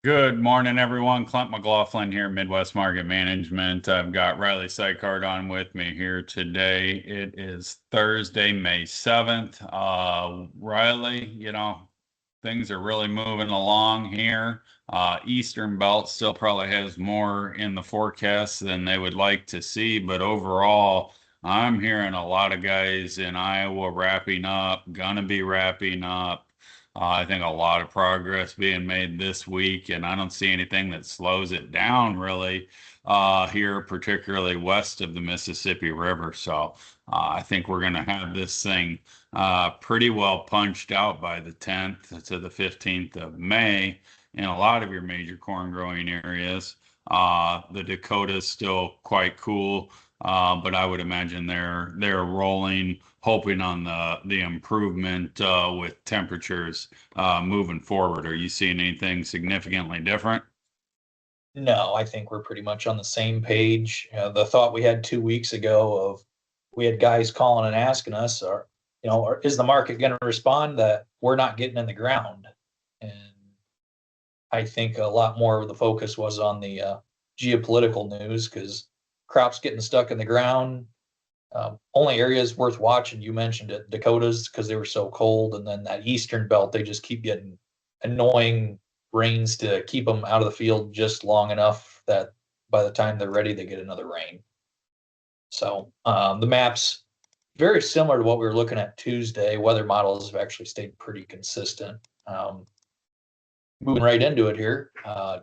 Good morning, everyone. Clint McLaughlin here, Midwest Market Management. I've got Riley Sykard on with me here today. It is Thursday, May 7th. Riley, things are really moving along here. Eastern Belt still probably has more in the forecast than they would like to see, but overall, I'm hearing a lot of guys in Iowa wrapping up, gonna be wrapping up. I think a lot of progress being made this week, and I don't see anything that slows it down really here, particularly west of the Mississippi River. So I think we're going to have this thing pretty well punched out by the 10th to the 15th of May in a lot of your major corn growing areas. The Dakota's still quite cool, but I would imagine they're rolling, hoping on the improvement with temperatures moving forward. Are you seeing anything significantly different? No, I think we're pretty much on the same page. The thought we had 2 weeks ago of we had guys calling and asking us, is the market going to respond that we're not getting in the ground? And I think a lot more of the focus was on the geopolitical news because crops getting stuck in the ground. Only areas worth watching, you mentioned it, Dakotas, because they were so cold, and then that eastern belt, they just keep getting annoying rains to keep them out of the field just long enough that by the time they're ready, they get another rain. So the maps very similar to what we were looking at Tuesday. Weather models have actually stayed pretty consistent. Moving right into it here,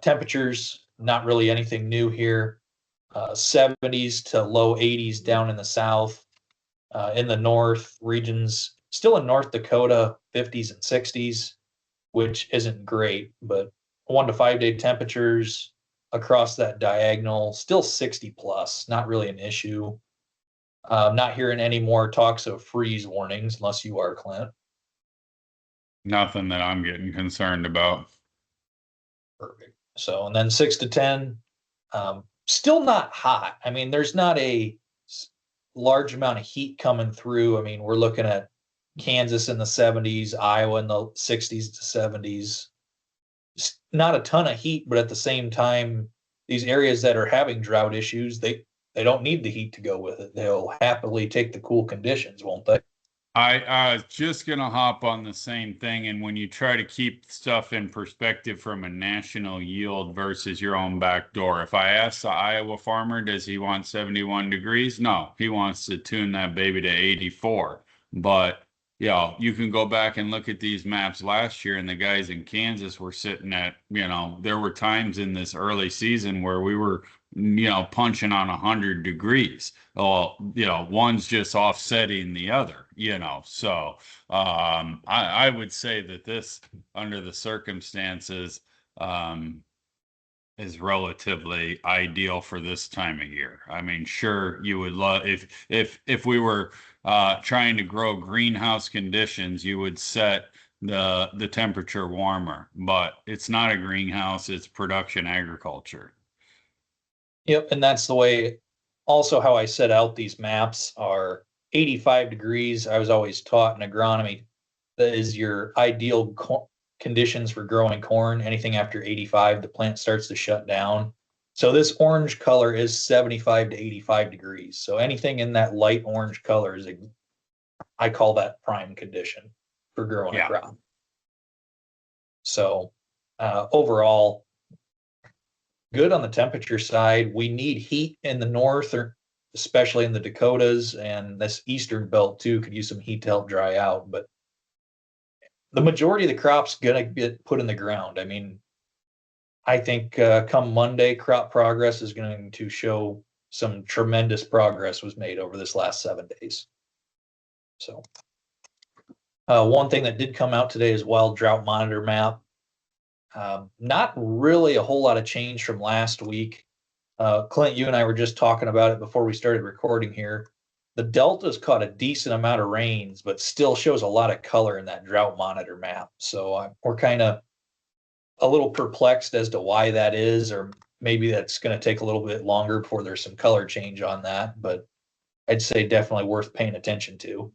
temperatures not really anything new here. 70s to low 80s down in the south. In the north regions, still in North Dakota, 50s and 60s, which isn't great, but 1 to 5 day temperatures across that diagonal, still 60 plus, not really an issue. Not hearing any more talks of freeze warnings unless you are, Clint. Nothing that I'm getting concerned about. Perfect. So, and then 6 to 10, still not hot. I mean, there's not a large amount of heat coming through. I mean, we're looking at Kansas in the 70s, Iowa in the 60s to 70s. Not a ton of heat, but at the same time, these areas that are having drought issues, they don't need the heat to go with it. They'll happily take the cool conditions, won't they? I was just gonna hop on the same thing, and when you try to keep stuff in perspective from a national yield versus your own back door, if I ask the Iowa farmer, does he want 71 degrees? No, he wants to tune that baby to 84. But you can go back and look at these maps last year, and the guys in Kansas were sitting at, there were times in this early season where we were, punching on 100 degrees. Well, one's just offsetting the other, So I would say that this, under the circumstances, um, is relatively ideal for this time of year. I mean, sure, you would love if we were trying to grow greenhouse conditions, you would set the temperature warmer, but it's not a greenhouse, it's production agriculture. Yep, and that's the way also how I set out these maps are 85 degrees. I was always taught in agronomy that is your ideal conditions for growing corn. Anything after 85, the plant starts to shut down. So this orange color is 75 to 85 degrees. So anything in that light orange color is, I call that prime condition for growing a Yeah. crop. So overall, good on the temperature side. We need heat in the north, or especially in the Dakotas, and this eastern belt too could use some heat to help dry out. But the majority of the crop's gonna get put in the ground. I mean, I think come Monday, crop progress is going to show some tremendous progress was made over this last 7 days. So, one thing that did come out today is wild drought monitor map. Not really a whole lot of change from last week. Clint, you and I were just talking about it before we started recording here. The Delta's caught a decent amount of rains, but still shows a lot of color in that drought monitor map. So we're kind of a little perplexed as to why that is, or maybe that's going to take a little bit longer before there's some color change on that. But I'd say definitely worth paying attention to.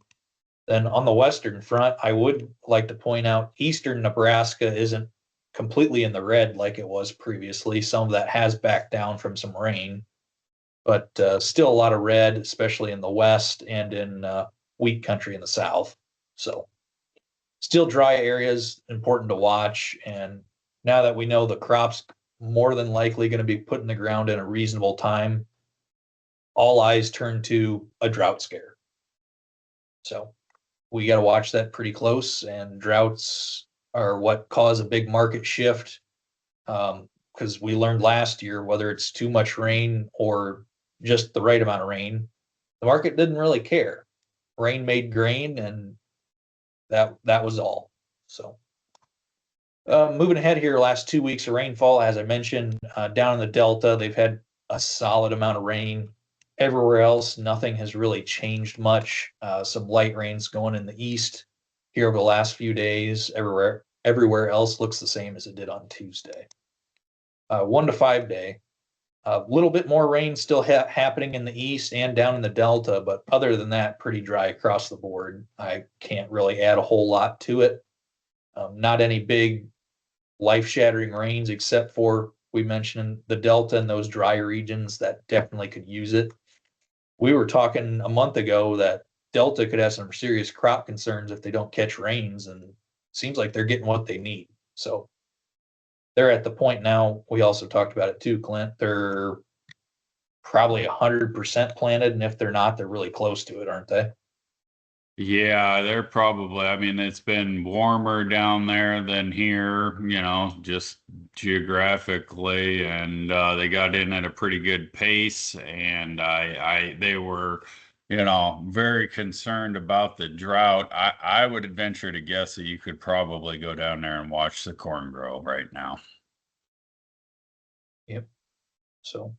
Then on the western front, I would like to point out eastern Nebraska isn't completely in the red like it was previously. Some of that has backed down from some rain, but still a lot of red, especially in the west and in wheat country in the south. So still dry areas, important to watch. And now that we know the crop's more than likely going to be put in the ground in a reasonable time, all eyes turn to a drought scare. So we got to watch that pretty close. And droughts are what cause a big market shift. Because we learned last year, whether it's too much rain or just the right amount of rain, the market didn't really care. Rain made grain, and that was all. So moving ahead here, last 2 weeks of rainfall, as I mentioned, down in the Delta, they've had a solid amount of rain. Everywhere else, nothing has really changed much. Some light rains going in the east here over the last few days. Everywhere else looks the same as it did on Tuesday. 1 to 5 day. A little bit more rain still happening in the east and down in the Delta, but other than that, pretty dry across the board. I can't really add a whole lot to it. Not any big life-shattering rains, except for, we mentioned, the Delta and those dry regions that definitely could use it. We were talking a month ago that Delta could have some serious crop concerns if they don't catch rains, and it seems like they're getting what they need. So they're at the point now, we also talked about it too, Clint, they're probably 100% planted, and if they're not, they're really close to it, aren't they? Yeah, they're probably, I mean, it's been warmer down there than here, just geographically, and they got in at a pretty good pace, and they were, very concerned about the drought. I would venture to guess that you could probably go down there and watch the corn grow right now. Yep. So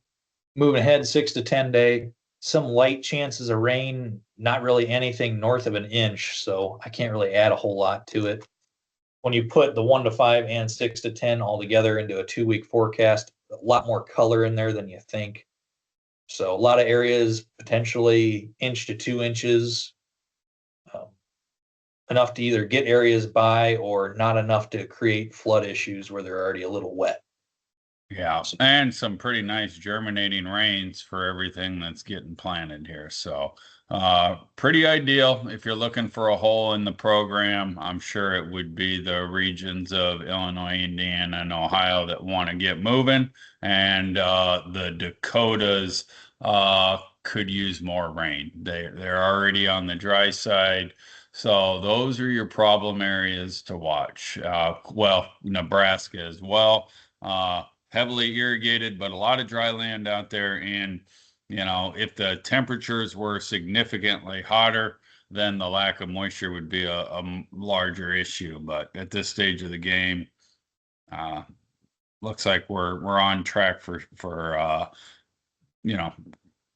moving ahead, 6 to 10 day, some light chances of rain, not really anything north of an inch. So I can't really add a whole lot to it. When you put the 1 to 5 and 6 to 10 all together into a 2 week forecast, a lot more color in there than you think. So a lot of areas, potentially inch to 2 inches, enough to either get areas by or not enough to create flood issues where they're already a little wet. Yeah, and some pretty nice germinating rains for everything that's getting planted here. So pretty ideal if you're looking for a hole in the program. I'm sure it would be the regions of Illinois, Indiana, and Ohio that want to get moving, and the Dakotas could use more rain. They're already on the dry side. So those are your problem areas to watch. Well, Nebraska as well. Heavily irrigated, but a lot of dry land out there. And, if the temperatures were significantly hotter, then the lack of moisture would be a larger issue. But at this stage of the game, looks like we're on track for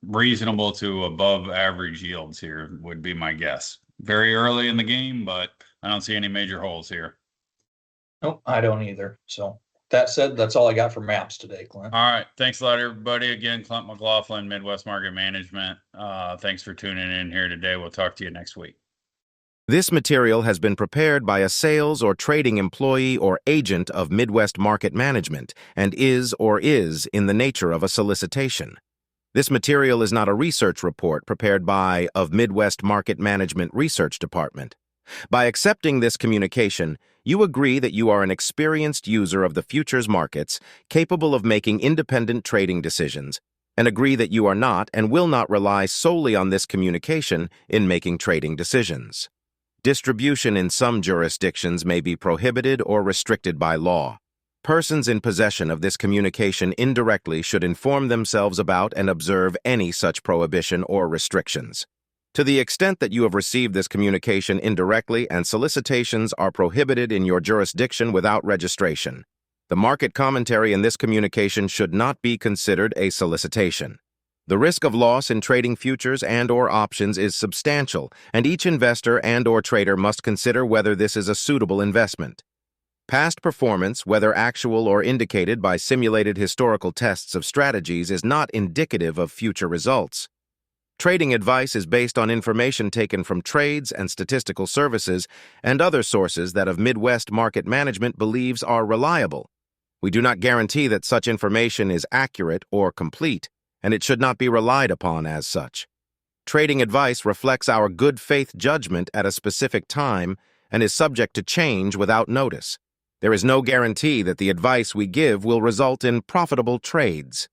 reasonable to above average yields here would be my guess. Very early in the game, but I don't see any major holes here. Nope, I don't either. So that said, that's all I got for maps today, Clint. All right. Thanks a lot, everybody. Again, Clint McLaughlin, Midwest Market Management. Thanks for tuning in here today. We'll talk to you next week. This material has been prepared by a sales or trading employee or agent of Midwest Market Management and is in the nature of a solicitation. This material is not a research report prepared by of Midwest Market Management Research Department. By accepting this communication, you agree that you are an experienced user of the futures markets, capable of making independent trading decisions, and agree that you are not and will not rely solely on this communication in making trading decisions. Distribution in some jurisdictions may be prohibited or restricted by law. Persons in possession of this communication indirectly should inform themselves about and observe any such prohibition or restrictions. To the extent that you have received this communication indirectly and solicitations are prohibited in your jurisdiction without registration, the market commentary in this communication should not be considered a solicitation. The risk of loss in trading futures and/or options is substantial, and each investor and/or trader must consider whether this is a suitable investment. Past performance, whether actual or indicated by simulated historical tests of strategies, is not indicative of future results. Trading advice is based on information taken from trades and statistical services and other sources that of Midwest Market Management believes are reliable. We do not guarantee that such information is accurate or complete, and it should not be relied upon as such. Trading advice reflects our good faith judgment at a specific time and is subject to change without notice. There is no guarantee that the advice we give will result in profitable trades.